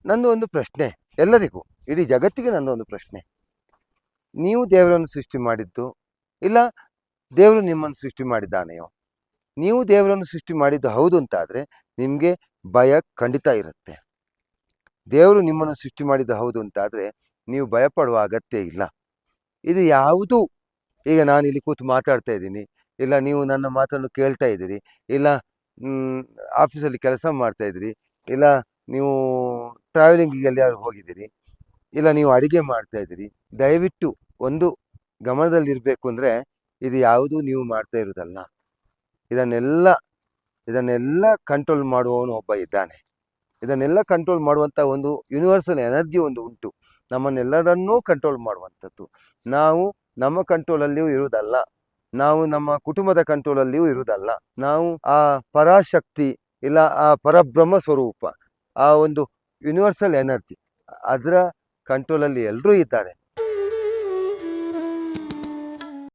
ನಂದು ಒಂದು ಪ್ರಶ್ನೆ, ಎಲ್ಲರಿಗೂ, ಇಡೀ ಜಗತ್ತಿಗೆ ನಂದು ಒಂದು ಪ್ರಶ್ನೆ. ನೀವು ದೇವರನ್ನು ಸೃಷ್ಟಿ ಮಾಡಿದ್ದು ಇಲ್ಲ ದೇವರು ನಿಮ್ಮನ್ನು ಸೃಷ್ಟಿ ಮಾಡಿದ್ದಾನೆಯೋ? ನೀವು ದೇವರನ್ನು ಸೃಷ್ಟಿ ಮಾಡಿದ್ದು ಹೌದು ಅಂತಾದರೆ ನಿಮಗೆ ಭಯ ಖಂಡಿತ ಇರುತ್ತೆ. ದೇವರು ನಿಮ್ಮನ್ನು ಸೃಷ್ಟಿ ಮಾಡಿದ್ದು ಹೌದು ಅಂತಾದರೆ ನೀವು ಭಯಪಡುವ ಅಗತ್ಯ ಇಲ್ಲ. ಇದು ಯಾವುದು, ಈಗ ನಾನು ಇಲ್ಲಿ ಕೂತು ಮಾತಾಡ್ತಾ ಇದ್ದೀನಿ, ಇಲ್ಲ ನೀವು ನನ್ನ ಮಾತನ್ನು ಕೇಳ್ತಾ ಇದ್ದೀರಿ, ಇಲ್ಲ ಆಫೀಸಲ್ಲಿ ಕೆಲಸ ಮಾಡ್ತಾ ಇದ್ದೀರಿ, ಇಲ್ಲ ನೀವು ಟ್ರಾವೆಲಿಂಗಿಗೆ ಎಲ್ಲಿಯಾದ್ರು ಹೋಗಿದ್ದೀರಿ, ಇಲ್ಲ ನೀವು ಅಡುಗೆ ಮಾಡ್ತಾ ಇದ್ದೀರಿ, ದಯವಿಟ್ಟು ಒಂದು ಗಮನದಲ್ಲಿರಬೇಕು ಅಂದರೆ ಇದು ಯಾವುದೂ ನೀವು ಮಾಡ್ತಾ ಇರೋದಲ್ಲ. ಇದನ್ನೆಲ್ಲ ಕಂಟ್ರೋಲ್ ಮಾಡುವವನು ಒಬ್ಬ ಇದ್ದಾನೆ. ಇದನ್ನೆಲ್ಲ ಕಂಟ್ರೋಲ್ ಮಾಡುವಂಥ ಒಂದು ಯೂನಿವರ್ಸಲ್ ಎನರ್ಜಿ ಒಂದು ಉಂಟು, ನಮ್ಮನ್ನೆಲ್ಲರನ್ನೂ ಕಂಟ್ರೋಲ್ ಮಾಡುವಂಥದ್ದು. ನಾವು ನಮ್ಮ ಕಂಟ್ರೋಲಲ್ಲಿಯೂ ಇರುವುದಲ್ಲ, ನಾವು ನಮ್ಮ ಕುಟುಂಬದ ಕಂಟ್ರೋಲಲ್ಲಿಯೂ ಇರುವುದಲ್ಲ. ನಾವು ಆ ಪರಾಶಕ್ತಿ ಇಲ್ಲ ಆ ಪರಬ್ರಹ್ಮ ಸ್ವರೂಪ, ಆ ಒಂದು ಯೂನಿವರ್ಸಲ್ ಎನರ್ಜಿ, ಅದರ ಕಂಟ್ರೋಲಲ್ಲಿ ಎಲ್ಲರೂ ಇದ್ದಾರೆ.